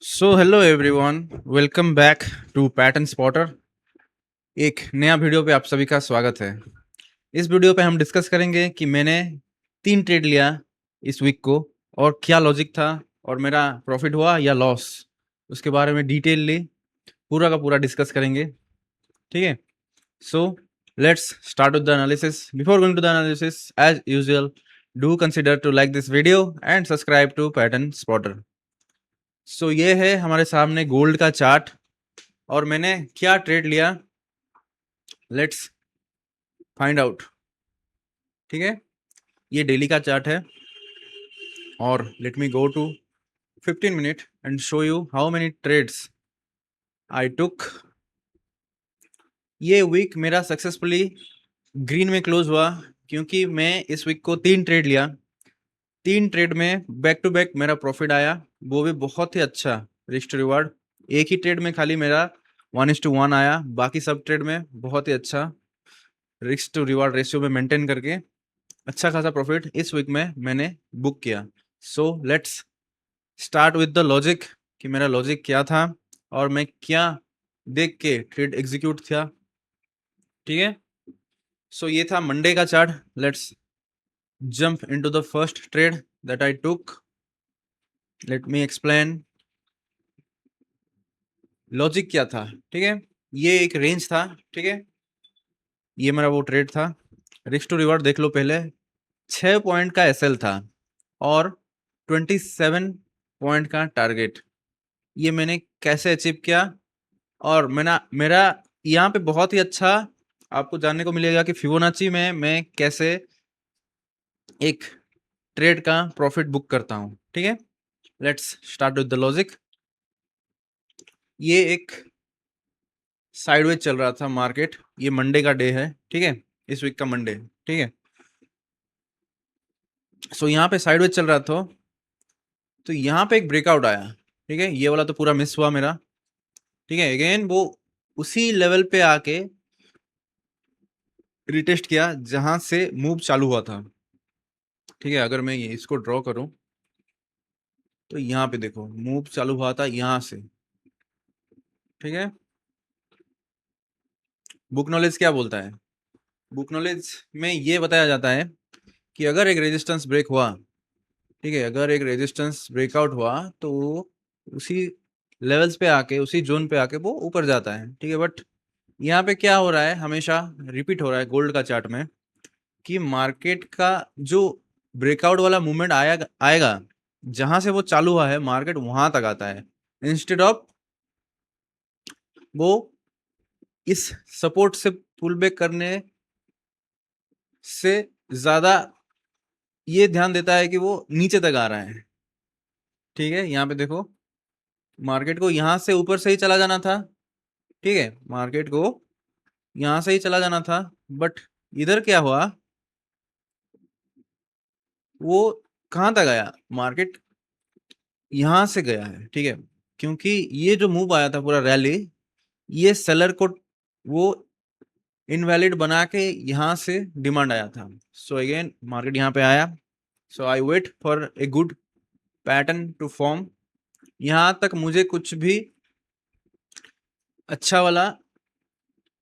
So hello everyone, welcome back to pattern spotter. एक नया video पे आप सभी का स्वागत है। इस वीडियो पे हम डिस्कस करेंगे कि मैंने 3 ट्रेड लिया इस वीक को और क्या लॉजिक था और मेरा प्रॉफिट हुआ या लॉस, उसके बारे में डिटेलली पूरा का पूरा डिस्कस करेंगे। ठीक है, so let's start with the analysis. Before going to the analysis, as usual, do consider to like this video and subscribe to pattern spotter. So ये है हमारे सामने गोल्ड का चार्ट और मैंने क्या ट्रेड लिया, लेट्स फाइंड आउट। ठीक है, ये डेली का चार्ट है और let me go to 15 minute and show you how many trades I took. ये वीक मेरा सक्सेसफुली ग्रीन में क्लोज हुआ क्योंकि मैं इस वीक को 3 ट्रेड लिया। 3 ट्रेड में बैक टू बैक मेरा प्रॉफिट आया, वो भी बहुत ही अच्छा रिस्क टू रिवार्ड। एक ही ट्रेड में खाली मेरा 1:1 आया, बाकी सब ट्रेड में बहुत ही अच्छा रिस्क टू रिवार्ड रेशियो में मेंटेन करके अच्छा खासा प्रॉफिट इस वीक में मैंने बुक किया। सो let's start with the logic कि मेरा लॉजिक क्या था और मैं क्या देख के ट्रेड एग्जीक्यूट किया। ठीक है, सो ये था मंडे का chart. Let's jump into the first trade that I took. Let me explain logic क्या था। ठीक है, ये एक रेंज था। ठीक है, ये मेरा वो ट्रेड था। रिस्क टू रिवार्ड देख लो पहले। 6 पॉइंट का एसएल था और 27 पॉइंट का टारगेट। ये मैंने कैसे अचीव किया और मेरा यहाँ पे बहुत ही अच्छा आपको जानने को मिलेगा कि फिबोनाची में मैं कैसे एक ट्रेड का प्रॉफिट बुक करता हूँ। ठीक है, let's start with the logic. ये एक साइडवेज चल रहा था मार्केट। ये मंडे का डे है। ठीक है, इस वीक का मंडे। ठीक है, सो यहाँ पे साइडवेज चल रहा था तो यहाँ पे एक ब्रेकआउट आया। ठीक है, ये वाला तो पूरा मिस हुआ मेरा। ठीक है, अगेन वो उसी लेवल पे आके रिटेस्ट किया जहां से मूव चालू हुआ था। ठीक है, अगर मैं इसको ड्रॉ करूं तो यहाँ पे देखो मूव चालू हुआ था यहाँ से। ठीक है, बुक नॉलेज क्या बोलता है? बुक नॉलेज में ये बताया जाता है कि अगर एक रेजिस्टेंस ब्रेक हुआ, ठीक है, अगर एक रेजिस्टेंस ब्रेकआउट हुआ तो उसी लेवल्स पे आके उसी जोन पे आके वो ऊपर जाता है। ठीक है, बट यहाँ पे क्या हो रहा है, हमेशा रिपीट हो रहा है गोल्ड का चार्ट में कि मार्केट का जो ब्रेकआउट वाला मूवमेंट आएगा जहां से वो चालू हुआ है मार्केट वहां तक आता है, इंस्टेड ऑफ वो इस सपोर्ट से पुल बैक करने से ज्यादा ये ध्यान देता है कि वो नीचे तक आ रहा है। ठीक है, यहाँ पे देखो मार्केट को यहाँ से ऊपर से ही चला जाना था। ठीक है, मार्केट को यहाँ से ही चला जाना था, बट इधर क्या हुआ, वो कहाँ तक आया, मार्केट यहाँ से गया है। ठीक है, क्योंकि ये जो मूव आया था पूरा रैली, ये सेलर को वो इनवैलिड बना के यहाँ से डिमांड आया था। सो अगेन मार्केट यहाँ पे आया। So I wait for a good pattern to form. यहाँ तक मुझे कुछ भी अच्छा वाला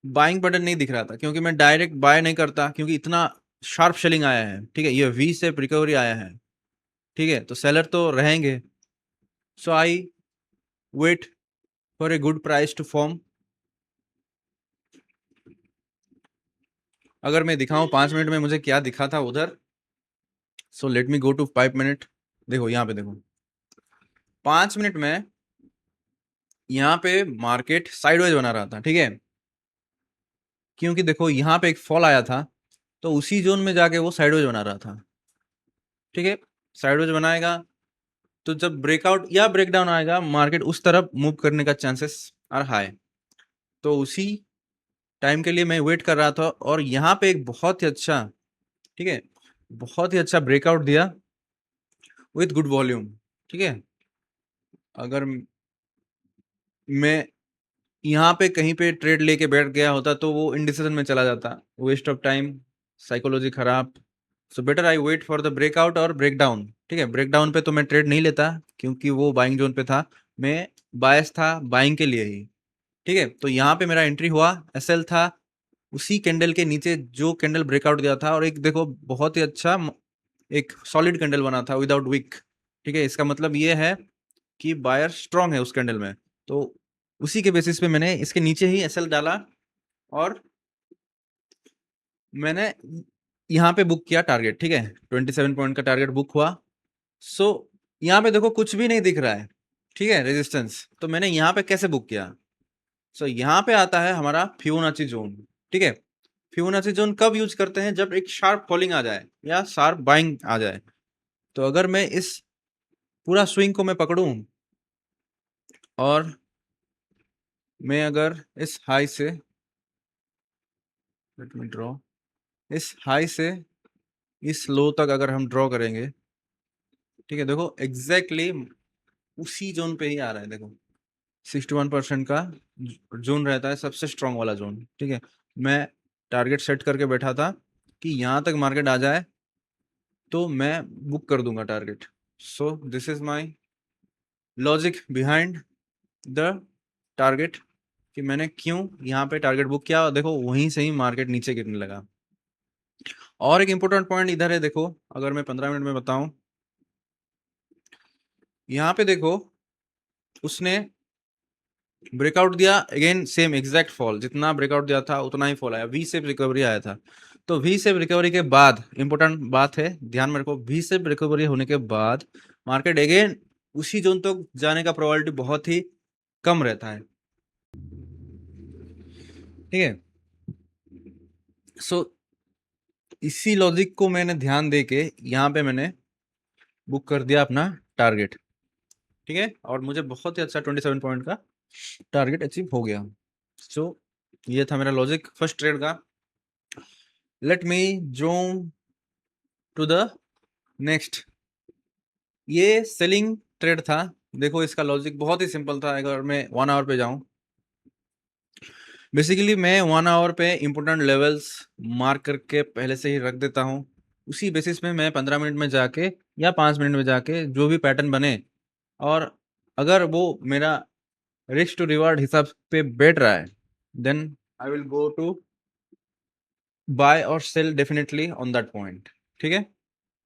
बाइंग पैटर्न नहीं दिख रहा था क्योंकि मैं डायरेक्ट बाय नहीं करता, क्योंकि इतना शार्प सेलिंग आया है। ठीक है, ये वी से रिकवरी आया है। ठीक है, तो सेलर तो रहेंगे। So I wait for a good price to form. अगर मैं दिखाऊं 5 मिनट में मुझे क्या दिखा था उधर, so let me go to 5 minute. देखो यहाँ पे देखो 5 मिनट में यहाँ पे मार्केट साइडवेज बना रहा था। ठीक है, क्योंकि देखो यहाँ पे एक फॉल आया था तो उसी जोन में जाके वो साइडवेज बना रहा था। ठीक है, साइडवेज बनाएगा तो जब ब्रेकआउट या ब्रेकडाउन आएगा मार्केट उस तरफ मूव करने का चांसेस आर हाई। तो उसी टाइम के लिए मैं वेट कर रहा था और यहाँ पे एक बहुत ही अच्छा, ठीक है, बहुत ही अच्छा ब्रेकआउट दिया विथ गुड वॉल्यूम। ठीक है, अगर मैं यहाँ पे कहीं पे ट्रेड लेके बैठ गया होता तो वो इंडिसीजन में चला जाता, वेस्ट ऑफ टाइम, साइकोलॉजी खराब। So better I wait for the breakout और ब्रेकडाउन। ठीक है, ब्रेकडाउन पे तो मैं ट्रेड नहीं लेता क्योंकि वो बाइंग जोन पे था, मैं बायस था बाइंग के लिए ही, ठीक है। तो यहाँ पे मेरा एंट्री हुआ, एसएल था, उसी कैंडल के नीचे जो कैंडल ब्रेकआउट दिया था, और एक देखो बहुत ही अच्छा एक सॉलिड कैंडल बना था विदाउट विक, ठीक है। इसका मतलब ये है कि बायर स्ट्रांग है उस कैंडल में। तो उसी के बेसिस पे मैंने इसके नीचे ही एसएल डाला और मैंने यहाँ पे बुक किया टारगेट, ठीक है। 27 पॉइंट का टारगेट बुक हुआ। सो यहाँ पे देखो कुछ भी नहीं दिख रहा है, ठीक है, रेजिस्टेंस। तो मैंने यहाँ पे कैसे बुक किया? सो यहाँ पे आता है हमारा फिबोनाची जोन, ठीक है। फिबोनाची जोन कब यूज करते हैं? जब एक शार्प फॉलिंग आ जाए या शार्प बाइंग आ जाए। तो अगर मैं इस पूरा स्विंग को मैं पकड़ूं और मैं अगर इस हाई से, लेट मी ड्रॉ, इस हाई से इस लो तक अगर हम ड्रॉ करेंगे, ठीक है, देखो एग्जैक्टली उसी जोन पे ही आ रहा है। देखो 61% का जोन रहता है सबसे स्ट्रांग वाला जोन, ठीक है। मैं टारगेट सेट करके बैठा था कि यहाँ तक मार्केट आ जाए तो मैं बुक कर दूंगा target. So this is my logic behind the target, कि मैंने क्यों यहाँ पे टारगेट बुक किया। देखो वहीं से ही मार्केट नीचे गिरने लगा। और एक इंपॉर्टेंट पॉइंट इधर है, देखो अगर मैं 15 मिनट में बताऊं, यहाँ पे देखो उसने ब्रेकआउट दिया, अगेन सेम एग्जैक्ट फॉल, जितना ब्रेकआउट दिया था उतना ही फॉल आया, वी शेप रिकवरी आया था। तो वी शेप रिकवरी के बाद इंपॉर्टेंट बात है, ध्यान में रखो, वी शेप रिकवरी होने के बाद मार्केट अगेन उसी जोन तक जाने का प्रोबेबिलिटी बहुत ही कम रहता है, ठीक है। सो इसी लॉजिक को मैंने ध्यान दे के यहाँ पे मैंने बुक कर दिया अपना टारगेट, ठीक है। और मुझे बहुत ही अच्छा 27 पॉइंट का टारगेट अचीव हो गया। सो ये था मेरा लॉजिक फर्स्ट ट्रेड का। Let me zoom to the next. ये सेलिंग ट्रेड था। देखो इसका लॉजिक बहुत ही सिंपल था। अगर मैं 1 आवर पे जाऊं, बेसिकली मैं 1 आवर पे इंपॉर्टेंट लेवल्स मार्क करके पहले से ही रख देता हूं। उसी बेसिस में मैं 15 मिनट में जाके या 5 मिनट में जाके जो भी पैटर्न बने, और अगर वो मेरा रिस्क टू रिवार्ड हिसाब पे बैठ रहा है, then I will go to buy or sell definitely on that point, ठीक है।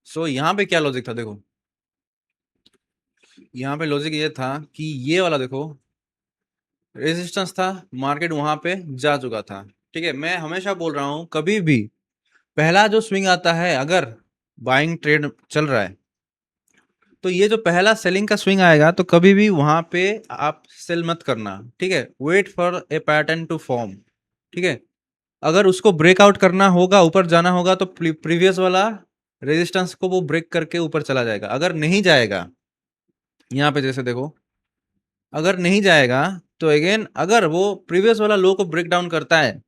सो यहाँ पे क्या लॉजिक था? देखो यहाँ पे लॉजिक ये था कि ये वाला देखो रेजिस्टेंस था, मार्केट वहां पे जा चुका था, ठीक है। मैं हमेशा बोल रहा हूं कभी भी पहला जो स्विंग आता है, अगर बाइंग ट्रेड चल रहा है, तो ये जो पहला सेलिंग का स्विंग आएगा तो कभी भी वहां पे आप सेल मत करना, ठीक है। Wait for a pattern to form, ठीक है। अगर उसको ब्रेकआउट करना होगा, ऊपर जाना होगा, तो प्रीवियस वाला रेजिस्टेंस को वो ब्रेक करके ऊपर चला जाएगा। अगर नहीं जाएगा, यहाँ पे जैसे देखो, अगर नहीं जाएगा तो अगेन अगर वो प्रीवियस वाला लो को ब्रेक डाउन करता है,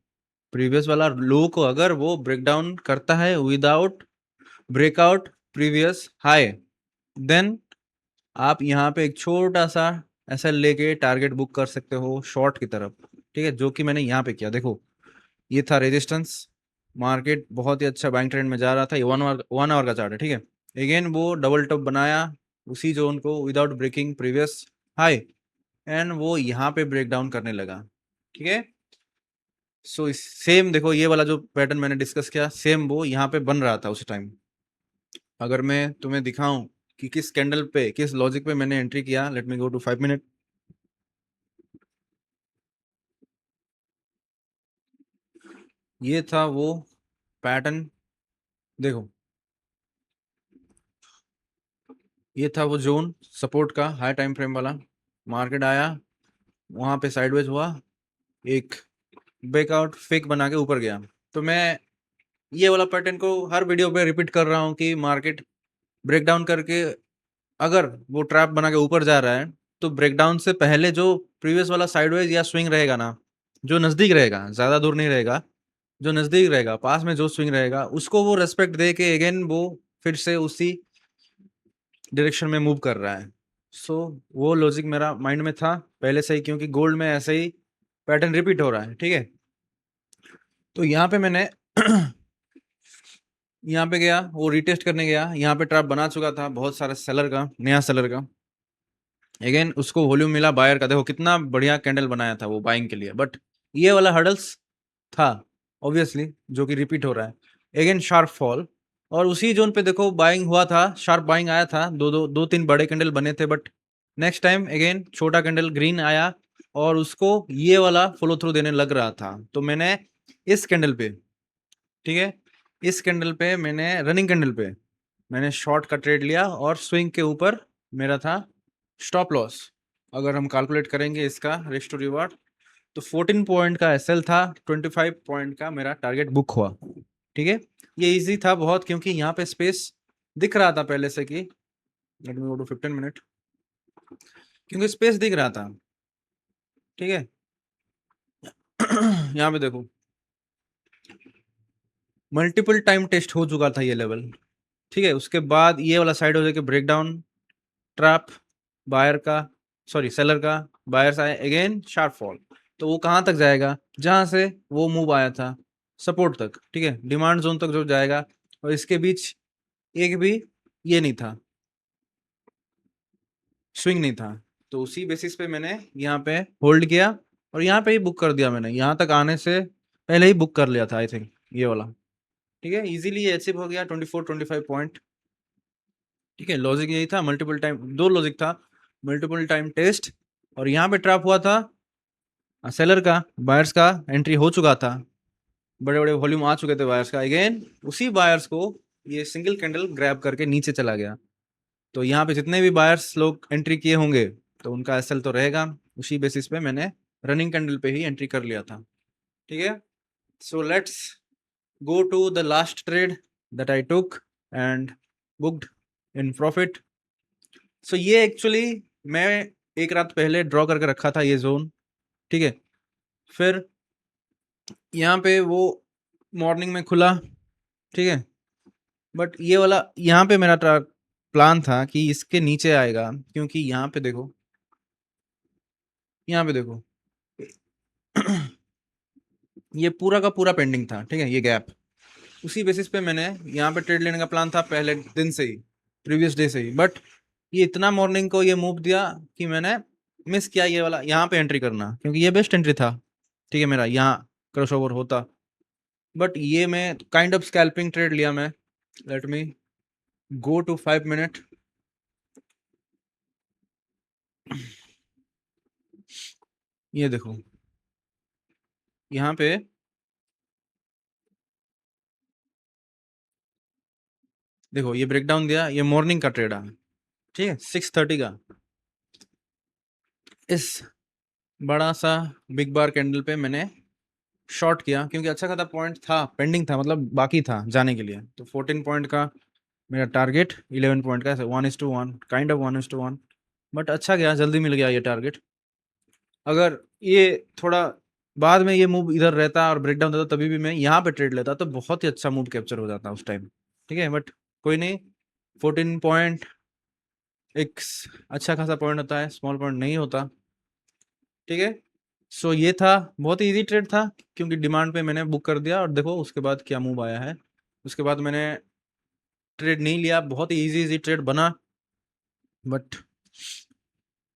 प्रीवियस वाला लो को अगर वो ब्रेक डाउन करता है without breakout previous high, then आप यहाँ पे एक छोटा सा ऐसा लेके टारगेट बुक कर सकते हो शॉर्ट की तरफ, ठीक है। जो कि मैंने यहाँ पे किया। देखो ये था रेजिस्टेंस, मार्केट बहुत ही अच्छा बाइंग ट्रेंड में जा रहा था। ये 1 आवर का चार्ट है, ठीक है। अगेन वो डबल टॉप बनाया उसी जोन को without breaking previous high, and वो यहाँ पे ब्रेक डाउन करने लगा, ठीक है। सो सेम देखो ये वाला जो पैटर्न मैंने डिस्कस किया, सेम वो यहाँ पे बन रहा था उस टाइम। अगर मैं तुम्हें दिखाऊं कि किस कैंडल पे, किस लॉजिक पे मैंने एंट्री किया, let me go to 5 minute. ये था वो पैटर्न, देखो ये था वो जोन सपोर्ट का, हाई टाइम फ्रेम वाला। मार्केट आया, वहां पे साइडवेज हुआ, एक ब्रेकआउट फेक बना के ऊपर गया। तो मैं ये वाला पैटर्न को हर वीडियो पे रिपीट कर रहा हूँ कि मार्केट ब्रेकडाउन करके अगर वो ट्रैप बना के ऊपर जा रहा है, तो ब्रेकडाउन से पहले जो प्रीवियस वाला साइडवेज या स्विंग रहेगा ना, जो नज़दीक रहेगा, ज़्यादा दूर नहीं रहेगा, जो नज़दीक रहेगा, पास में जो स्विंग रहेगा, उसको वो रेस्पेक्ट दे के अगेन वो फिर से उसी डायरेक्शन में मूव कर रहा है। सो वो लॉजिक मेरा माइंड में था पहले से ही, क्योंकि गोल्ड में ऐसे ही पैटर्न रिपीट हो रहा है, ठीक है। तो यहाँ पे मैंने यहाँ पे गया, वो रिटेस्ट करने गया, यहाँ पे ट्रैप बना चुका था बहुत सारे सेलर का, नया सेलर का। अगेन उसको वॉल्यूम मिला बायर का, देखो कितना बढ़िया कैंडल बनाया था वो बाइंग के लिए, बट ये वाला हर्डल्स था ऑब्वियसली जो कि रिपीट हो रहा है। अगेन शार्प फॉल, और उसी जोन पे देखो बाइंग हुआ था, शार्प बाइंग आया था, दो तीन बड़े कैंडल बने थे, बट नेक्स्ट टाइम अगेन छोटा कैंडल ग्रीन आया और उसको ये वाला फॉलो थ्रू देने लग रहा था। तो मैंने इस कैंडल पे, ठीक है, इस कैंडल पे मैंने रनिंग कैंडल पे मैंने शॉर्ट का ट्रेड लिया और स्विंग के ऊपर मेरा था स्टॉप लॉस। अगर हम कैलकुलेट करेंगे इसका रिस्क टू रिवार्ड तो 14 पॉइंट का एसएल था, 25 पॉइंट का मेरा टारगेट बुक हुआ। ठीक है, ये इजी था बहुत क्योंकि यहाँ पे स्पेस दिख रहा था पहले से कि let me go to 15 minute, क्योंकि स्पेस दिख रहा था। ठीक है यहाँ पे देखो मल्टीपल टाइम टेस्ट हो चुका था ये लेवल। ठीक है, उसके बाद ये वाला साइड हो जाके ब्रेकडाउन ट्रैप बायर का, सॉरी सेलर का, बायर्स आए अगेन शार्प फॉल। तो वो कहाँ तक जाएगा, जहां से वो मूव आया था सपोर्ट तक। ठीक है, डिमांड जोन तक जो जाएगा, और इसके बीच एक भी ये नहीं था, स्विंग नहीं था। तो उसी बेसिस पे मैंने यहाँ पे होल्ड किया और यहाँ पे ही बुक कर दिया मैंने, यहाँ तक आने से पहले ही बुक कर लिया था आई थिंक ये वाला। ठीक है, इजीली ये अचीव हो गया 24-25 पॉइंट। ठीक है, लॉजिक यही था, मल्टीपल टाइम, दो लॉजिक था, मल्टीपल टाइम टेस्ट और यहाँ पे ट्रैप हुआ था सेलर का, बायर्स का एंट्री हो चुका था, बड़े बड़े वॉल्यूम आ चुके थे बायर्स का। अगेन उसी बायर्स को ये सिंगल कैंडल ग्रैब करके नीचे चला गया। तो यहाँ पे जितने भी बायर्स लोग एंट्री किए होंगे तो उनका एसएल तो रहेगा। उसी बेसिस पे मैंने रनिंग कैंडल पे ही एंट्री कर लिया था। ठीक है, so let's go to the last trade that I took and booked in profit. So ये एक्चुअली मैं एक रात पहले ड्रॉ करके रखा था ये जोन। ठीक है, फिर यहाँ पे वो मॉर्निंग में खुला। ठीक है, बट ये वाला यहाँ पे मेरा प्लान था कि इसके नीचे आएगा, क्योंकि यहाँ पे देखो, यहाँ पे देखो ये पूरा का पूरा पेंडिंग था। ठीक है, ये गैप, उसी बेसिस पे मैंने यहाँ पे ट्रेड लेने का प्लान था पहले दिन से ही, प्रीवियस डे से ही, बट ये इतना मॉर्निंग को ये मूव दिया कि मैंने मिस किया ये वाला यहाँ पे एंट्री करना, क्योंकि ये बेस्ट एंट्री था। ठीक है, मेरा यहाँ क्रॉस ओवर होता, बट ये मैं काइंड ऑफ स्कैल्पिंग ट्रेड लिया मैं। Let me go to 5 minute. ये देखो यहाँ पे देखो ये ब्रेकडाउन दिया, ये मॉर्निंग का ट्रेड है। ठीक है, 6:30 का इस बड़ा सा बिग बार कैंडल पे मैंने शॉर्ट किया, क्योंकि अच्छा खासा पॉइंट था, पेंडिंग था, मतलब बाकी था जाने के लिए। तो 14 पॉइंट का मेरा टारगेट 11 पॉइंट का, 1:1 काइंड ऑफ 1:1, बट अच्छा गया, जल्दी मिल गया ये टारगेट। अगर ये थोड़ा बाद में ये मूव इधर रहता और ब्रेकडाउन देता तभी भी मैं यहाँ पे ट्रेड लेता तो बहुत ही अच्छा मूव कैप्चर हो जाता उस टाइम। ठीक है, बट कोई नहीं, 14 पॉइंट एक अच्छा खासा पॉइंट होता है, स्मॉल पॉइंट नहीं होता। ठीक है, सो ये था, बहुत ही इजी ट्रेड था क्योंकि डिमांड पे मैंने बुक कर दिया और देखो उसके बाद क्या मूव आया है। उसके बाद मैंने ट्रेड नहीं लिया, बहुत ही इजी ट्रेड बना, बट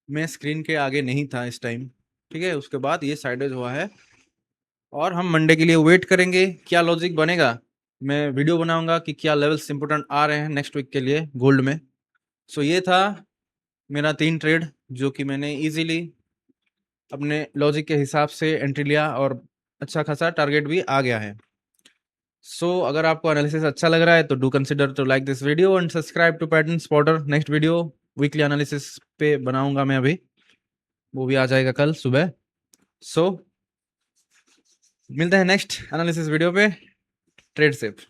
मैं स्क्रीन के आगे नहीं था इस टाइम। ठीक है, उसके बाद ये साइडेज हुआ है और हम मंडे के लिए वेट करेंगे क्या लॉजिक बनेगा। मैं वीडियो बनाऊंगा कि क्या लेवल्स इंपोर्टेंट आ रहे हैं नेक्स्ट वीक के लिए गोल्ड में। सो ये था मेरा 3 ट्रेड जो कि मैंने इजीली अपने लॉजिक के हिसाब से एंट्री लिया और अच्छा खासा टारगेट भी आ गया है। सो अगर आपको एनालिसिस अच्छा लग रहा है तो do consider to like this video and subscribe to pattern spotter. Next video weekly analysis पे बनाऊंगा मैं अभी, वो भी आ जाएगा कल सुबह। सो मिलते हैं नेक्स्ट एनालिसिस वीडियो पे। Trade safe.